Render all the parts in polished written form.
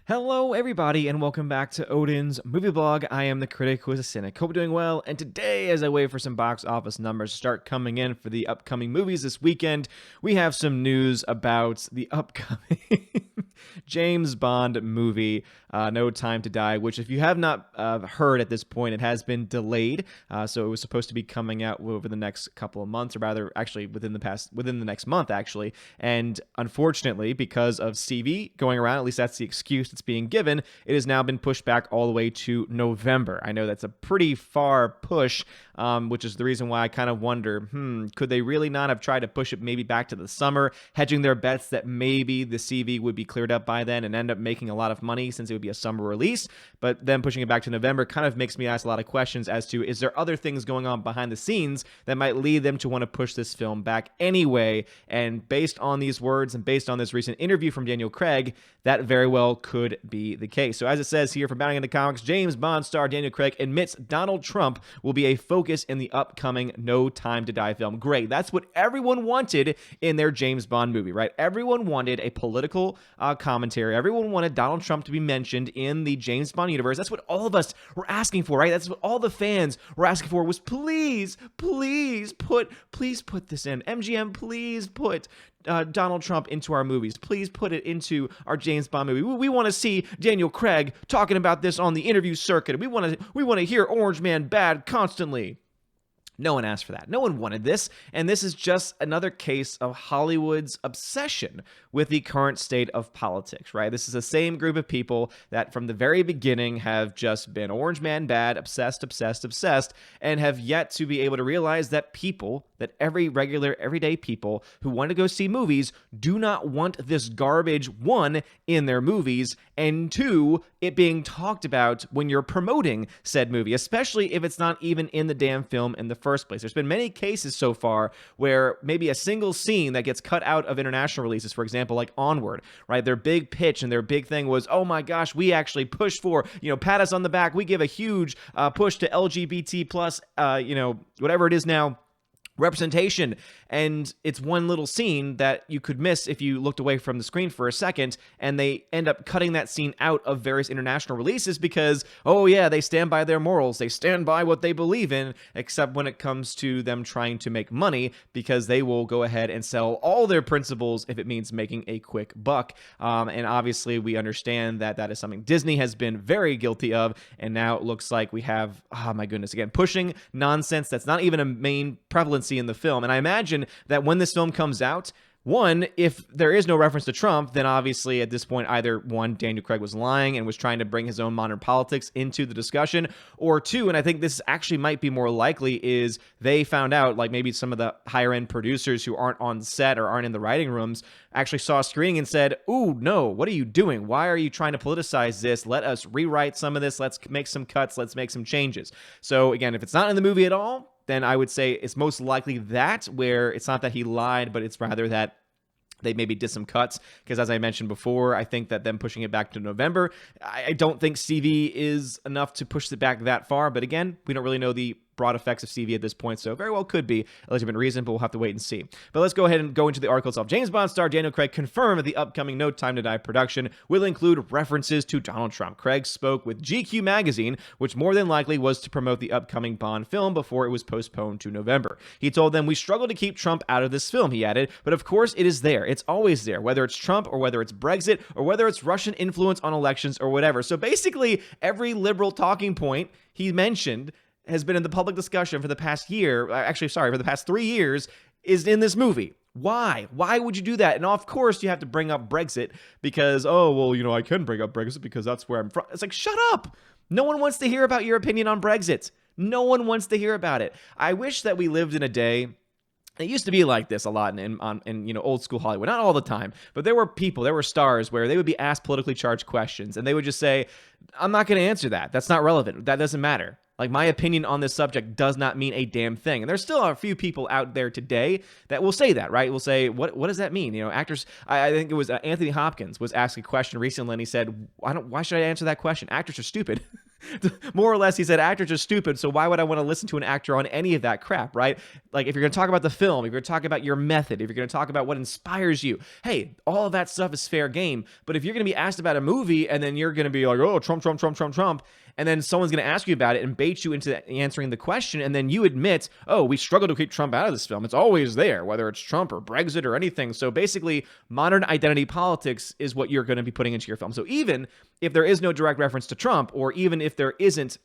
Hello, everybody, and welcome back to Odin's movie blog. I am the critic who is a cynic. Hope you're doing well. And today, as I wait for some box office numbers to start coming in for the upcoming movies this weekend, we have some news about the upcoming James Bond movie, No Time to Die, which, if you have not heard at this point, it has been delayed. So it was supposed to be coming out over the next couple of months, or rather, actually within the next month, actually. And unfortunately, because of CV going around, at least that's the excuse it's being given, it has now been pushed back all the way to November. I know that's a pretty far push, which is the reason why I kind of wonder, could they really not have tried to push it maybe back to the summer, hedging their bets that maybe the CV would be cleared up by then and end up making a lot of money since it would be a summer release? But then pushing it back to November kind of makes me ask a lot of questions as to, is there other things going on behind the scenes that might lead them to want to push this film back anyway? And based on these words and based on this recent interview from Daniel Craig, that very well could be the case. So as it says here from Bounding into Comics, James Bond star Daniel Craig admits Donald Trump will be a focus in the upcoming No Time to Die film. Great. That's what everyone wanted in their James Bond movie, right? Everyone wanted a political commentary. Everyone wanted Donald Trump to be mentioned in the James Bond universe. That's what all of us were asking for, right? That's what all the fans were asking for, was please put this in. MGM, please put Donald Trump into our movies. Please put it into our James Bond movie. We want to see Daniel Craig talking about this on the interview circuit. We want to hear Orange Man bad constantly. No one asked for that. No one wanted this. And this is just another case of Hollywood's obsession with the current state of politics, right? This is the same group of people that from the very beginning have just been Orange Man bad, obsessed, and have yet to be able to realize that everyday people who want to go see movies do not want this garbage, one, in their movies, and two, it being talked about when you're promoting said movie, especially if it's not even in the damn film in the first place. There's been many cases so far where maybe a single scene that gets cut out of international releases, for example, like Onward, right? Their big pitch and their big thing was, oh my gosh, we actually push for, pat us on the back. We give a huge push to LGBT plus, whatever it is now, representation, and it's one little scene that you could miss if you looked away from the screen for a second, and they end up cutting that scene out of various international releases because, oh yeah, they stand by their morals, they stand by what they believe in, except when it comes to them trying to make money, because they will go ahead and sell all their principles if it means making a quick buck. And obviously we understand that that is something Disney has been very guilty of, and now it looks like we have, oh my goodness, again, pushing nonsense that's not even a main prevalence in the film. And I imagine that when this film comes out, one, if there is no reference to Trump, then obviously at this point, either one, Daniel Craig was lying and was trying to bring his own modern politics into the discussion, or two, and I think this actually might be more likely, is they found out, like maybe some of the higher end producers who aren't on set or aren't in the writing rooms actually saw a screening and said, ooh, no, what are you doing? Why are you trying to politicize this? Let us rewrite some of this. Let's make some cuts. Let's make some changes. So again, if it's not in the movie at all, then I would say it's most likely that, where it's not that he lied, but it's rather that they maybe did some cuts, because as I mentioned before, I think that them pushing it back to November, I don't think CV is enough to push it back that far. But again, we don't really know the broad effects of CV at this point, so very well could be a legitimate reason, but we'll have to wait and see. But let's go ahead and go into the article itself. James Bond star Daniel Craig confirmed that the upcoming No Time to Die production will include references to Donald Trump. Craig spoke with GQ magazine, which more than likely was to promote the upcoming Bond film before it was postponed to November. He told them, "We struggle to keep Trump out of this film," he added, "but of course it is there. It's always there, whether it's Trump or whether it's Brexit or whether it's Russian influence on elections or whatever." So basically, every liberal talking point he mentioned has been in the public discussion for the past year, for the past 3 years, is in this movie. Why? Why would you do that? And of course, you have to bring up Brexit because, I can bring up Brexit because that's where I'm from. It's like, shut up. No one wants to hear about your opinion on Brexit. No one wants to hear about it. I wish that we lived in a day. It used to be like this a lot in old school Hollywood. Not all the time, but there were stars where they would be asked politically charged questions and they would just say, I'm not going to answer that. That's not relevant. That doesn't matter. Like, my opinion on this subject does not mean a damn thing. And there's still a few people out there today that will say that, right? Will say, what does that mean? Actors, I think it was Anthony Hopkins was asked a question recently and he said, why should I answer that question? Actors are stupid. More or less, he said actors are stupid, so why would I want to listen to an actor on any of that crap, right? Like, if you're going to talk about the film, if you're going to talk about your method, if you're going to talk about what inspires you, hey, all of that stuff is fair game. But if you're going to be asked about a movie and then you're going to be like, oh, Trump, Trump, Trump, Trump, Trump, and then someone's going to ask you about it and bait you into answering the question, and then you admit, oh, we struggle to keep Trump out of this film. It's always there, whether it's Trump or Brexit or anything. So basically, modern identity politics is what you're going to be putting into your film. So even if there is no direct reference to Trump, or even if there isn't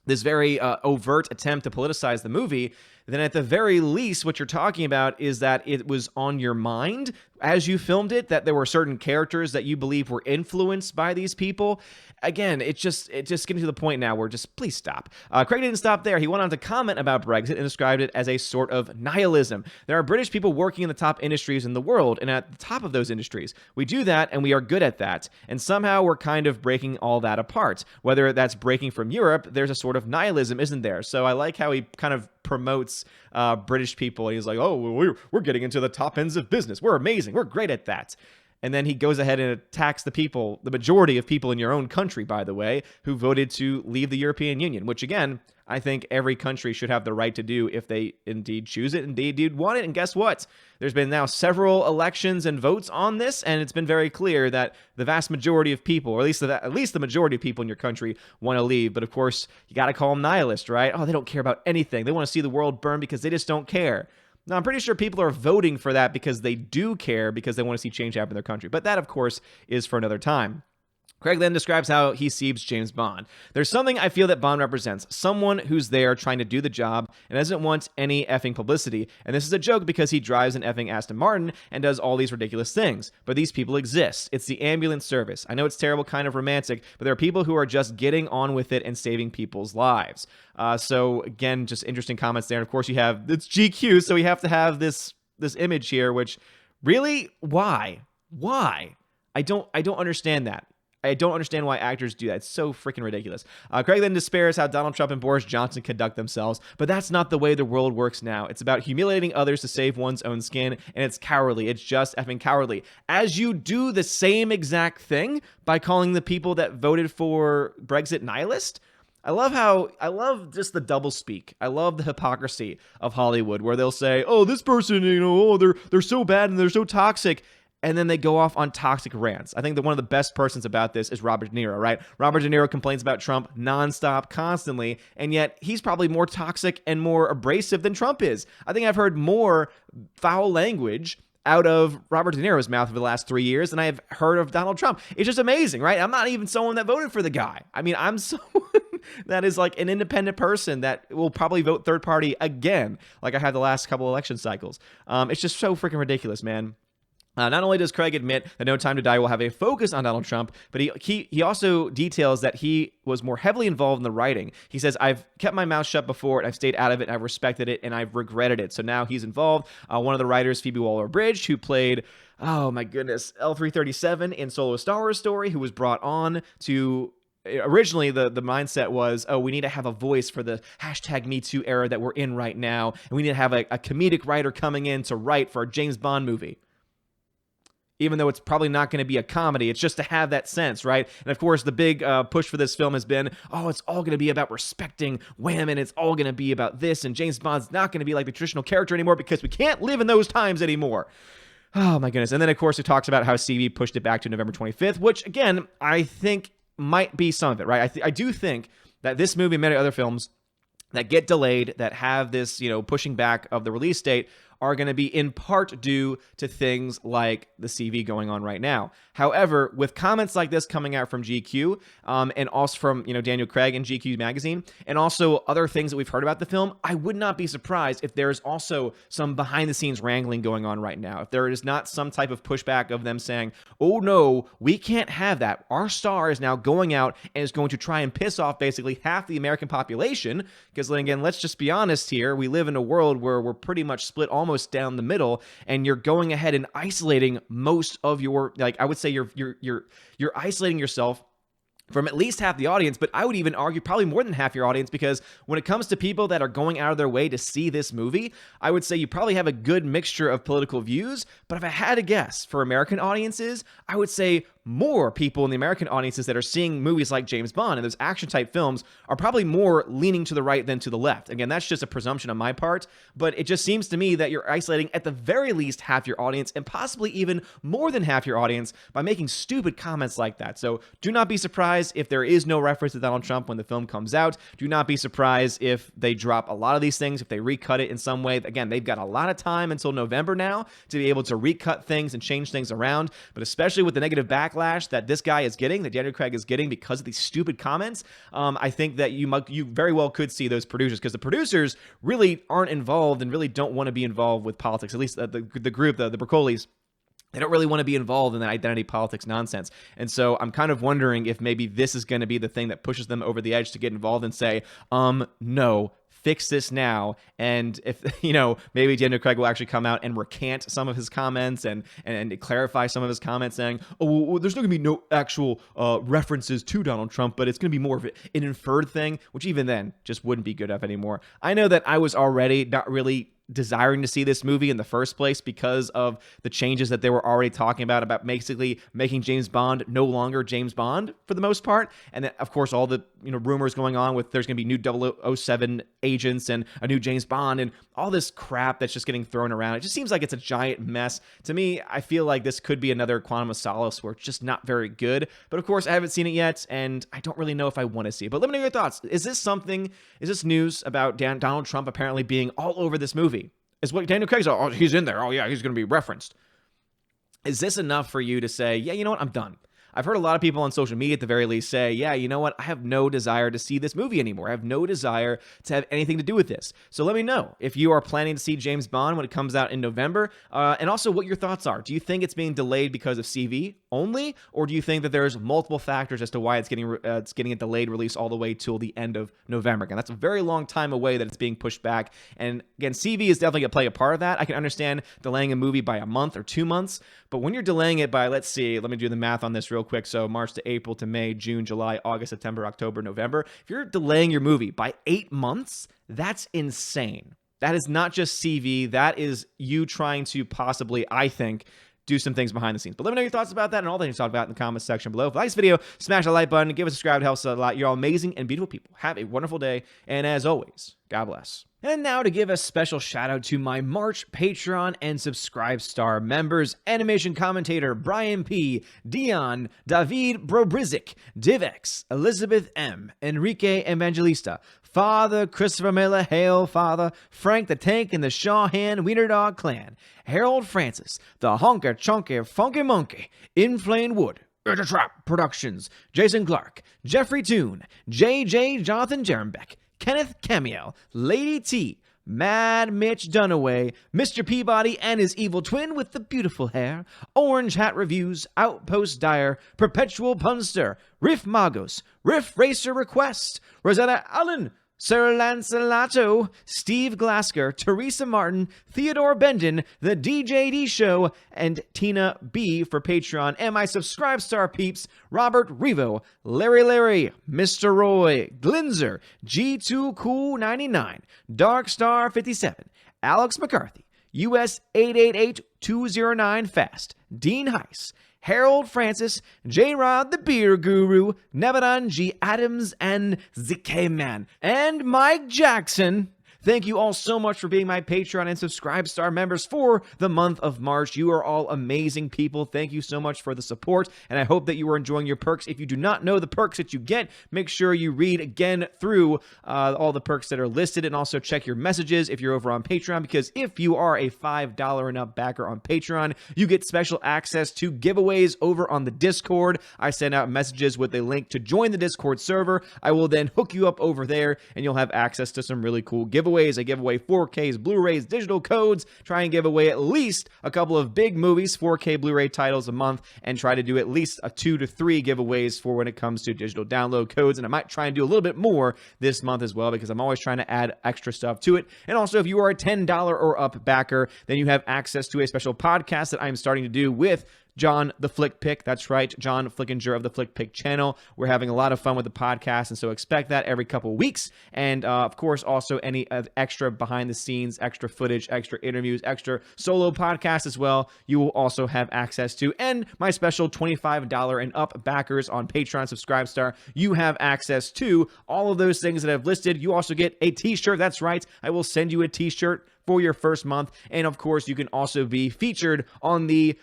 this very overt attempt to politicize the movie, then at the very least, what you're talking about is that it was on your mind as you filmed it, that there were certain characters that you believe were influenced by these people. Again, it's just getting to the point now where just please stop. Craig didn't stop there. He went on to comment about Brexit and described it as a sort of nihilism. There are British people working in the top industries in the world, and at the top of those industries, we do that and we are good at that. And somehow we're kind of breaking all that apart. Whether that's breaking from Europe, there's a sort of nihilism, isn't there? So I like how he kind of promotes British people. He's like, oh, we're getting into the top ends of business. We're amazing. We're great at that. And then he goes ahead and attacks the people, the majority of people in your own country, by the way, who voted to leave the European Union, which, again, I think every country should have the right to do if they indeed choose it and they indeed want it. And guess what? There's been now several elections and votes on this, and it's been very clear that the vast majority of people, or at least the majority of people in your country, want to leave. But of course, you got to call them nihilist, right? Oh, they don't care about anything. They want to see the world burn because they just don't care. Now, I'm pretty sure people are voting for that because they do care, because they want to see change happen in their country. But that, of course, is for another time. Craig then describes how he sees James Bond. There's something I feel that Bond represents. Someone who's there trying to do the job and doesn't want any effing publicity. And this is a joke because he drives an effing Aston Martin and does all these ridiculous things. But these people exist. It's the ambulance service. I know it's terrible, kind of romantic, but there are people who are just getting on with it and saving people's lives. So again, just interesting comments there. And of course, you have, it's GQ, so we have to have this image here, which really, why? I don't understand that. I don't understand why actors do that. It's so freaking ridiculous. Craig then despairs how Donald Trump and Boris Johnson conduct themselves, but that's not the way the world works now. It's about humiliating others to save one's own skin, and it's cowardly. It's just effing cowardly. As you do the same exact thing by calling the people that voted for Brexit nihilist. I love just the double speak. I love the hypocrisy of Hollywood, where they'll say, oh, this person, they're so bad and they're so toxic. And then they go off on toxic rants. I think that one of the best persons about this is Robert De Niro, right? Robert De Niro complains about Trump nonstop, constantly, and yet he's probably more toxic and more abrasive than Trump is. I think I've heard more foul language out of Robert De Niro's mouth over the last 3 years than I have heard of Donald Trump. It's just amazing, right? I'm not even someone that voted for the guy. I mean, I'm someone that is like an independent person that will probably vote third party again, like I had the last couple election cycles. It's just so freaking ridiculous, man. Not only does Craig admit that No Time to Die will have a focus on Donald Trump, but he also details that he was more heavily involved in the writing. He says, I've kept my mouth shut before, and I've stayed out of it, and I've respected it, and I've regretted it. So now he's involved. One of the writers, Phoebe Waller-Bridge, who played, oh my goodness, L337 in Solo: Star Wars Story, who was brought on to... Originally, the mindset was, oh, we need to have a voice for the #MeToo era that we're in right now, and we need to have a comedic writer coming in to write for a James Bond movie. Even though it's probably not going to be a comedy, it's just to have that sense, right? And of course, the big push for this film has been, oh, it's all going to be about respecting women, it's all going to be about this, and James Bond's not going to be like the traditional character anymore because we can't live in those times anymore. Oh my goodness. And then of course, it talks about how CB pushed it back to November 25th, which again, I think might be some of it, right? I do think that this movie and many other films that get delayed, that have this, pushing back of the release date, are going to be in part due to things like the CV going on right now. However, with comments like this coming out from GQ, and also from Daniel Craig and GQ magazine, and also other things that we've heard about the film, I would not be surprised if there's also some behind-the-scenes wrangling going on right now. If there is not some type of pushback of them saying, oh no, we can't have that. Our star is now going out and is going to try and piss off basically half the American population, because then again, let's just be honest here, we live in a world where we're pretty much split almost down the middle, and you're going ahead and isolating most of your, I would say you're isolating yourself from at least half the audience, but I would even argue probably more than half your audience, because when it comes to people that are going out of their way to see this movie, I would say you probably have a good mixture of political views, but if I had to guess for American audiences, I would say more people in the American audiences that are seeing movies like James Bond and those action type films are probably more leaning to the right than to the left. Again, that's just a presumption on my part, but it just seems to me that you're isolating at the very least half your audience and possibly even more than half your audience by making stupid comments like that. So do not be surprised if there is no reference to Donald Trump when the film comes out. Do not be surprised if they drop a lot of these things, if they recut it in some way. Again, they've got a lot of time until November now to be able to recut things and change things around, but especially with the negative backlash that this guy is getting, that Daniel Craig is getting because of these stupid comments, I think that you very well could see those producers, because the producers really aren't involved and really don't want to be involved with politics, at least the group, the Broccolis. They don't really want to be involved in that identity politics nonsense. And so I'm kind of wondering if maybe this is going to be the thing that pushes them over the edge to get involved and say, no, fix this now. And if, maybe Daniel Craig will actually come out and recant some of his comments and clarify some of his comments, saying, well, there's not going to be no actual references to Donald Trump, but it's going to be more of an inferred thing, which even then just wouldn't be good enough anymore. I know that I was already not really desiring to see this movie in the first place because of the changes that they were already talking about basically making James Bond no longer James Bond for the most part. And then, of course, all the rumors going on with there's going to be new 007 agents and a new James Bond and all this crap that's just getting thrown around. It just seems like it's a giant mess. To me, I feel like this could be another Quantum of Solace where it's just not very good. But of course, I haven't seen it yet, and I don't really know if I want to see it. But let me know your thoughts. Is this news about Donald Trump apparently being all over this movie? Is what Daniel Craig's, he's in there. Oh, yeah, he's going to be referenced. Is this enough for you to say, yeah, you know what, I'm done? I've heard a lot of people on social media at the very least say, yeah, you know what, I have no desire to see this movie anymore. I have no desire to have anything to do with this. So let me know if you are planning to see James Bond when it comes out in November, and also what your thoughts are. Do you think it's being delayed because of CV only, or do you think that there's multiple factors as to why it's getting a delayed release all the way till the end of November? Again, that's a very long time away that it's being pushed back. And again, CV is definitely going to play a part of that. I can understand delaying a movie by a month or 2 months, but when you're delaying it by, let me do the math on this real quick. So March to April to May, June, July, August, September, October, November. If you're delaying your movie by 8 months, that's insane. That is not just CV. That is you trying to possibly, I think, do some things behind the scenes. But let me know your thoughts about that and all that you talk about in the comments section below. If you like this video, smash the like button, give us a subscribe. It helps a lot. You're all amazing and beautiful people. Have a wonderful day. And as always, God bless. And now to give a special shout out to my March Patreon and Subscribe Star members: animation commentator Brian P., Dion, David Brobrizik, Divex, Elizabeth M., Enrique Evangelista, Father Christopher Miller, Hail Father, Frank the Tank and the Shawhan Wiener Dog Clan, Harold Francis, the Honker Chonker Funky Monkey, Inflamed Wood, It's a Trap Productions, Jason Clark, Jeffrey Toon, JJ Jonathan Jerembeck, Kenneth Camiel, Lady T, Mad Mitch Dunaway, Mr. Peabody and his evil twin with the beautiful hair, Orange Hat Reviews, Outpost Dyer, Perpetual Punster, Riff Magos, Riff Racer Request, Rosetta Allen, Sir Lancelato, Steve Glasker, Teresa Martin, Theodore Bendon, The DJD Show, and Tina B for Patreon, and my Subscribe Star peeps, Robert Revo, Larry, Mr. Roy, Glinzer, G2 Cool 99, Dark Star 57, Alex McCarthy, US 888209 Fast, Dean Heiss, Harold Francis, J-Rod the Beer Guru, Nebadan G. Adams, and ZK Man, and Mike Jackson. Thank you all so much for being my Patreon and Subscribe Star members for the month of March. You are all amazing people. Thank you so much for the support, and I hope that you are enjoying your perks. If you do not know the perks that you get, make sure you read again through all the perks that are listed, and also check your messages if you're over on Patreon, because if you are a $5 and up backer on Patreon, you get special access to giveaways over on the Discord. I send out messages with a link to join the Discord server. I will then hook you up over there, and you'll have access to some really cool giveaways. I give away 4Ks, Blu-rays, digital codes, try and give away at least a couple of big movies, 4K Blu-ray titles a month, and try to do at least 2 to 3 giveaways for when it comes to digital download codes. And I might try and do a little bit more this month as well, because I'm always trying to add extra stuff to it. And also, if you are a $10 or up backer, then you have access to a special podcast that I'm starting to do with John the Flick Pick. That's right, John Flickinger of the Flick Pick channel. We're having a lot of fun with the podcast, and so expect that every couple of weeks. And of course, also any extra behind the scenes, extra footage, extra interviews, extra solo podcasts as well, you will also have access to. And my special $25 and up backers on Patreon Subscribestar, you have access to all of those things that I've listed. You also get a t-shirt. That's right, I will send you a t-shirt for your first month. And of course, you can also be featured on the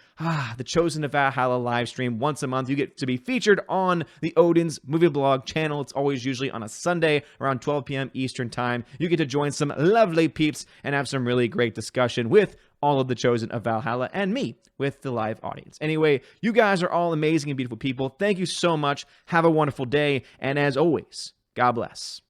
Chosen to Valhalla live stream once a month. You get to be featured on the Odin's movie blog channel. It's always usually on a Sunday around 12 p.m. Eastern time. You get to join some lovely peeps and have some really great discussion with all of the Chosen of Valhalla and me with the live audience. Anyway, you guys are all amazing and beautiful people. Thank you so much. Have a wonderful day. And as always, God bless.